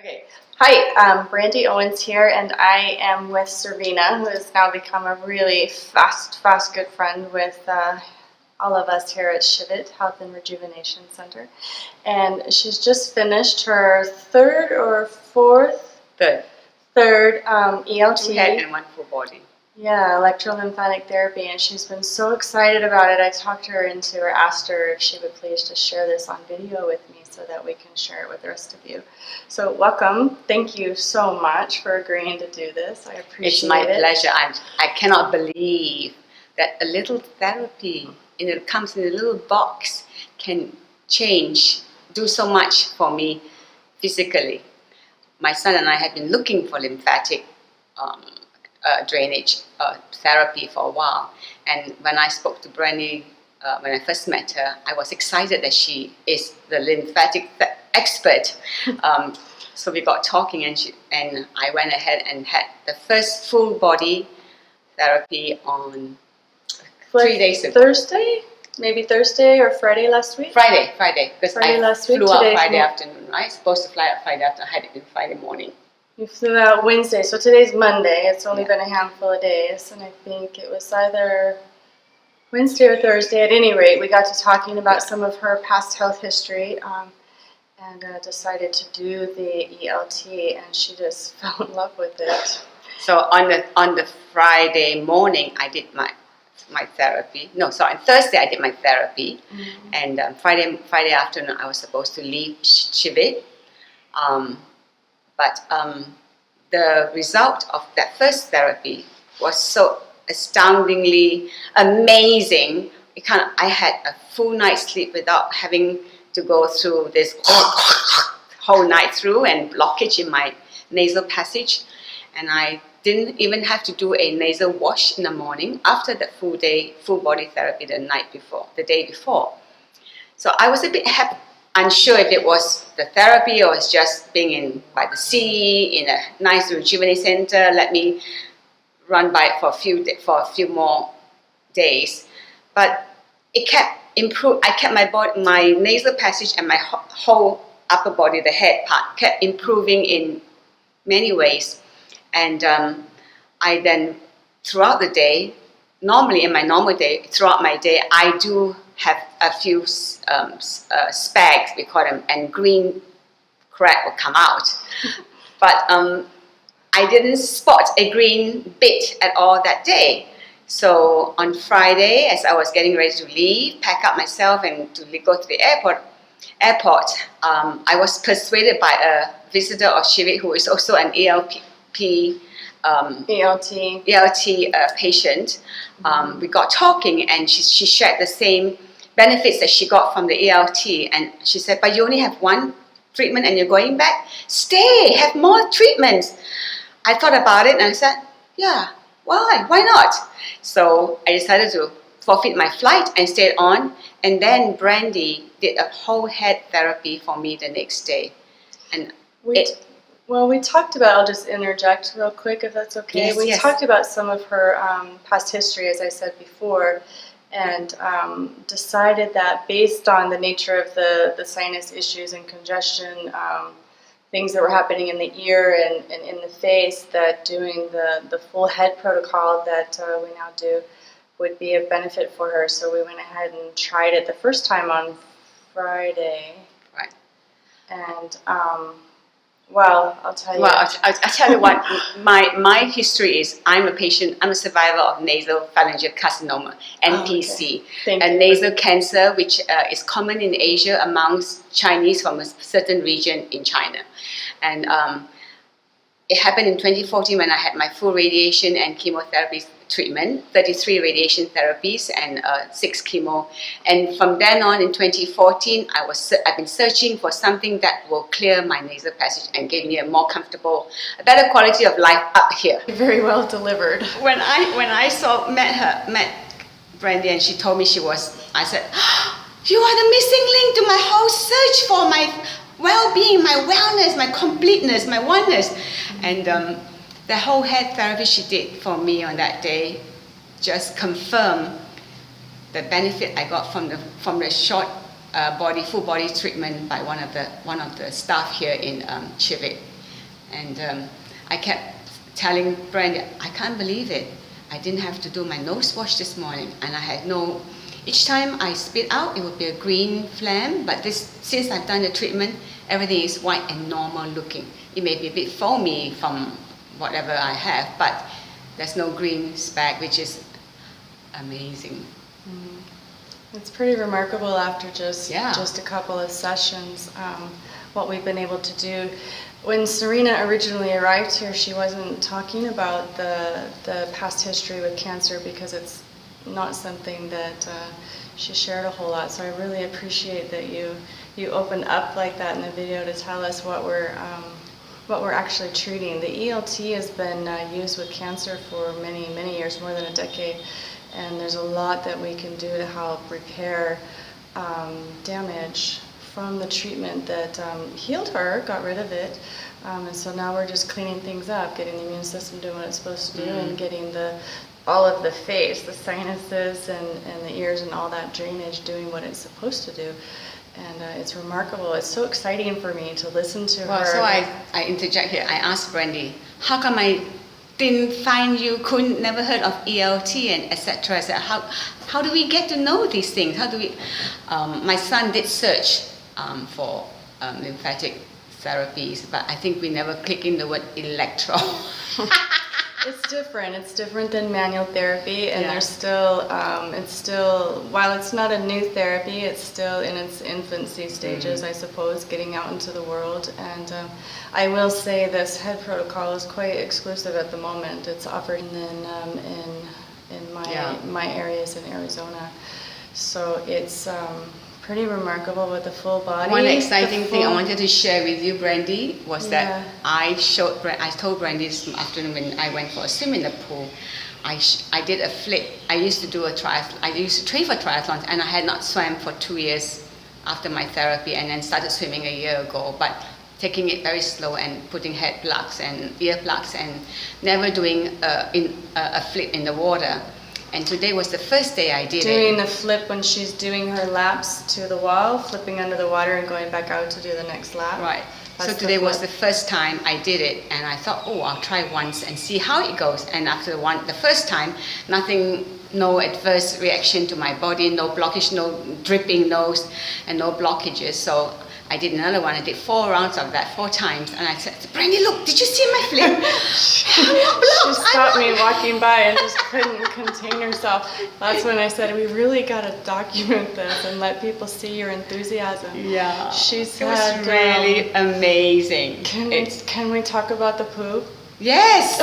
Okay. Hi, Brandi Owens here, and I am with Serena, who has now become a really fast good friend with all of us here at Shivit Health and Rejuvenation Center. And she's just finished her third ELT. Two head and one full body. Yeah, Electro-Lymphatic Therapy, and she's been so excited about it. I talked her into, or asked her if she would please just share this on video with me so that we can share it with the rest of you. So welcome. Thank you so much for agreeing to do this. I appreciate it. It's my pleasure. I cannot believe that a little therapy, it comes in a little box, can do so much for me physically. My son and I have been looking for lymphatic drainage therapy for a while, and when I spoke to Brandi, when I first met her, I was excited that she is the lymphatic expert. So we got talking, and I went ahead and had the first full body therapy on 3 days ago. Thursday? Maybe Thursday or Friday last week? Friday, because Friday I last week. flew out Friday afternoon, right? Supposed to fly out Friday afternoon, I had it in Friday morning. You flew out Wednesday, so today's Monday. It's only been a handful of days, and I think it was either Wednesday or Thursday. At any rate, we got to talking about some of her past health history, and decided to do the ELT, and she just fell in love with it. So on the Friday morning, I did my therapy. No, sorry, on Thursday I did my therapy, and Friday afternoon I was supposed to leave Shivit. But the result of that first therapy was so astoundingly amazing. I had a full night's sleep without having to go through this whole night through and blockage in my nasal passage. And I didn't even have to do a nasal wash in the morning after the full body therapy the day before. So I was a bit unsure if it was the therapy or was just being by the sea in a nice rejuvenation center. Let me run by it for a few more days, but it kept improving. I kept my nasal passage and my whole upper body, the head part, kept improving in many ways. And I then, throughout the day, normally in my normal day, throughout my day, I do have a few spags, we call them, and green crap will come out. But I didn't spot a green bit at all that day. So on Friday, as I was getting ready to leave, pack up myself and to go to the airport, I was persuaded by a visitor of Shivit who is also an ELT patient. We got talking, and she shared the same benefits that she got from the ELT, and she said, but you only have one treatment and you're going back? Stay, have more treatments. I thought about it and I said, yeah, why not? So I decided to forfeit my flight and stayed on, and then Brandi did a whole head therapy for me the next day. And we talked about, I'll just interject real quick if that's okay. Yes, we talked about some of her past history, as I said before, and decided that based on the nature of the sinus issues and congestion, things that were happening in the ear and in the face, that doing the full head protocol that we now do would be of benefit for her. So we went ahead and tried it the first time on Friday. Right. And well, I'll tell you. Well, I'll tell you what, my history is, I'm a survivor of Nasopharyngeal Carcinoma, NPC, a nasal cancer which is common in Asia amongst Chinese from a certain region in China. And it happened in 2014 when I had my full radiation and chemotherapy treatment, 33 radiation therapies and 6 chemo. And from then on in 2014, I've been searching for something that will clear my nasal passage and give me a more comfortable, a better quality of life up here. Very well delivered. When I met Brandi, and she told me I said, you are the missing link to my whole search for my well-being, my wellness, my completeness, my oneness. And the whole head therapy she did for me on that day just confirmed the benefit I got from the full body treatment by one of the staff here in Shivit. And I kept telling Brandi, I can't believe it. I didn't have to do my nose wash this morning, and I had no. Each time I spit out, it would be a green phlegm, but since I've done the treatment, everything is white and normal looking. It may be a bit foamy from whatever I have, but there's no green speck, which is amazing. It's pretty remarkable after just Yeah. just a couple of sessions, what we've been able to do. When Serena originally arrived here, she wasn't talking about the past history with cancer because it's not something that she shared a whole lot. So I really appreciate that you opened up like that in the video to tell us what we're actually treating. The ELT has been used with cancer for many years, more than a decade, and there's a lot that we can do to help repair damage from the treatment that healed her, got rid of it, and so now we're just cleaning things up, getting the immune system doing what it's supposed to do, and getting all of the face, the sinuses and the ears and all that drainage doing what it's supposed to do. And it's remarkable. It's so exciting for me to listen to her. So I interject here. I asked Brandi, how come I didn't find you, never heard of ELT and etc. I said, how do we get to know these things? How do we? My son did search for lymphatic therapies, but I think we never click in the word electro. It's different. It's different than manual therapy, and Yeah. there's still, it's still, while it's not a new therapy, it's still in its infancy stages, I suppose, getting out into the world. And I will say this head protocol is quite exclusive at the moment. It's offered in my areas in Arizona. So it's pretty remarkable with the full body. One exciting thing I wanted to share with you, Brandi, was that Yeah. I told Brandi this afternoon when I went for a swim in the pool, I did a flip. I used to do a triathlon. I used to train for triathlons, and I had not swam for 2 years after my therapy, and then started swimming a year ago. But taking it very slow and putting head plugs and ear plugs and never doing a flip in the water. And today was the first day I did Doing it. the flip when she's doing her laps to the wall, flipping under the water and going back out to do the next lap. Right. That's So the today was flip. the first time I did it, and I thought, oh, I'll try once and see how it goes. And after the first time, nothing, no adverse reaction to my body, no blockage, no dripping nose, and no blockages. So I did another one. I did 4 rounds of that, 4 times, and I said, Brandi, look, did you see my flip? She stopped me walking by and just couldn't contain herself. That's when I said, we really got to document this and let people see your enthusiasm. Yeah. She It said, was really amazing. can we talk about the poop? Yes,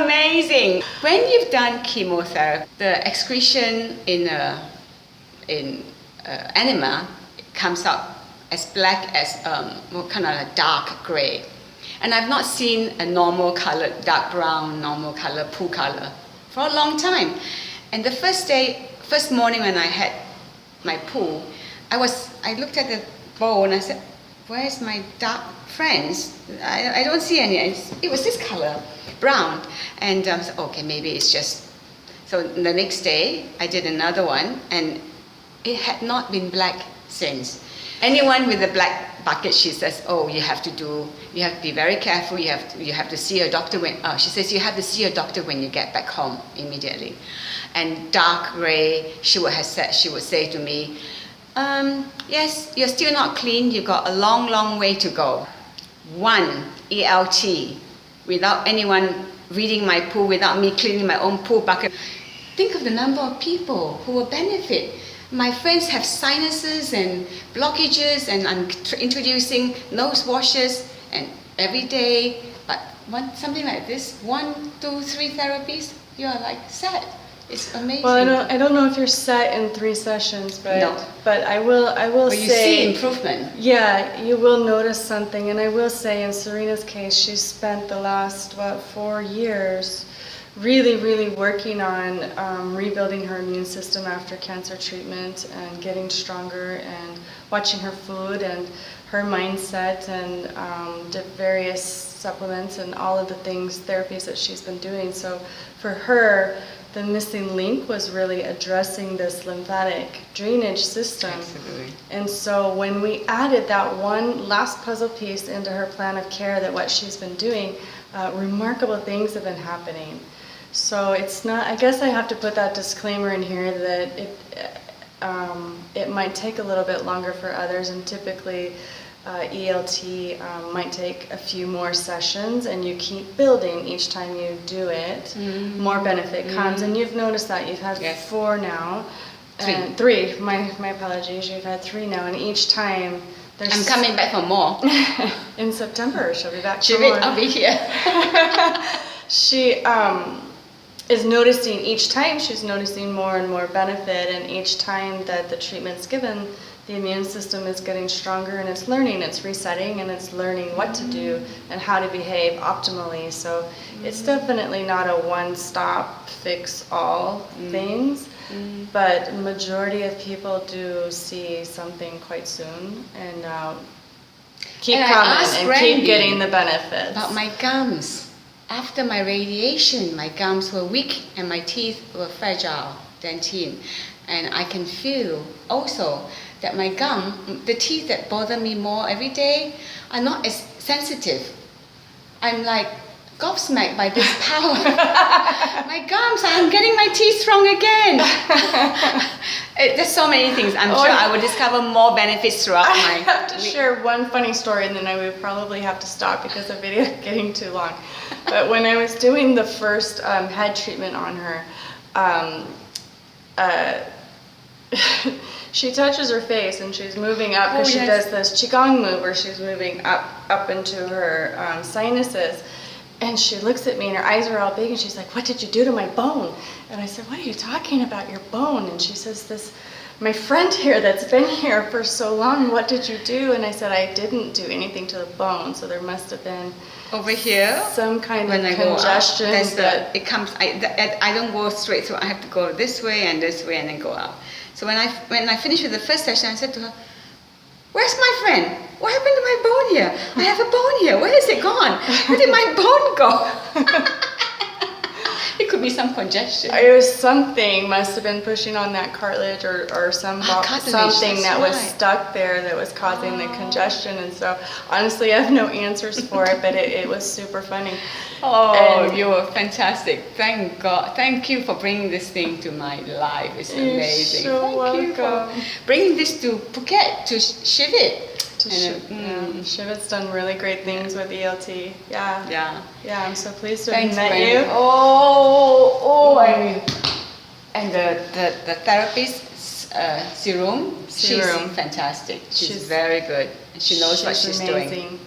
amazing. When you've done chemotherapy, the excretion in enema comes out as black as kind of a dark gray, and I've not seen a normal color, dark brown, normal color, poo color for a long time. And the first morning when I had my poo, I looked at the bowl and I said, where's my dark friends? I don't see any. It was this color, brown. And I said, okay, maybe it's just. So the next day, I did another one, and it had not been black since. Anyone with a black bucket, she says, oh, you have to be very careful. You have to see a doctor she says you have to see a doctor when you get back home immediately. And dark gray, she would say to me, yes, you're still not clean. You've got a long way to go. 1 ELT, without anyone reading my pool, without me cleaning my own pool bucket. Think of the number of people who will benefit. My friends have sinuses and blockages, and I'm introducing nose washes and every day. But something like this, 1, 2, 3 therapies, you are like set. It's amazing. Well, I don't know if you're set in 3 sessions, but No. but I will But you say see improvement. Yeah, you will notice something, and I will say in Serena's case, she's spent the last 4 years really working on rebuilding her immune system after cancer treatment and getting stronger and watching her food and her mindset and the various supplements and all of the therapies that she's been doing. So for her, the missing link was really addressing this lymphatic drainage system. Absolutely. And so when we added that one last puzzle piece into her plan of care, that what she's been doing, remarkable things have been happening. So it's not, I guess I have to put that disclaimer in here that it might take a little bit longer for others, and typically ELT might take a few more sessions, and you keep building each time you do it. More benefit comes, and you've noticed that you've had 4 now. And 3. My apologies. You've had 3 now, and each time there's. I'm coming back for more. In September, she'll be back for more. I'll be here. She is noticing each time. She's noticing more and more benefit, and each time that the treatment's given, the immune system is getting stronger, and it's learning, it's resetting, and it's learning what to do and how to behave optimally. So it's definitely not a one-stop fix-all things, but majority of people do see something quite soon, and keep coming and keep getting the benefits. About my gums. After my radiation, my gums were weak and my teeth were fragile, dentine. And I can feel also that my the teeth that bother me more every day are not as sensitive. I'm like gobsmacked by this power. My gums, I'm getting my teeth strong again. There's so many things. I'm sure I will discover more benefits throughout my... I have to share one funny story, and then I would probably have to stop because the video is getting too long. But when I was doing the first head treatment on her, she touches her face and she's moving up because she does this qigong move where she's moving up into her sinuses, and she looks at me and her eyes are all big and she's like, "What did you do to my bone?" And I said, "What are you talking about, your bone?" And she says, "My friend here that's been here for so long, what did you do?" And I said, "I didn't do anything to the bone, so there must have been over here some kind of congestion." It comes. I don't go straight through. I have to go this way and then go up. So when I finished with the first session, I said to her, "Where's my friend? What happened to my bone here? I have a bone here. Where is it gone? Where did my bone go?" It could be some congestion. It was something, must have been pushing on that cartilage or something that was stuck there that was causing the congestion. And so honestly, I have no answers for it, but it was super funny. Oh, you were fantastic. Thank God. Thank you for bringing this thing to my life. It's amazing. You're so welcome. Thank you for bringing this to Phuket, to Shivit. Shivit's done really great things with ELT. Yeah, I'm so pleased to have met Brandi. you. And the therapist, Serena, she's fantastic. She's very good. And she knows what she's doing.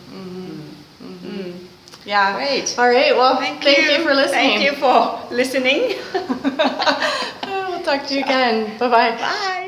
Yeah. Great. All right. Well, thank you for listening. Thank you for listening. We'll talk to you again. Bye-bye. Bye.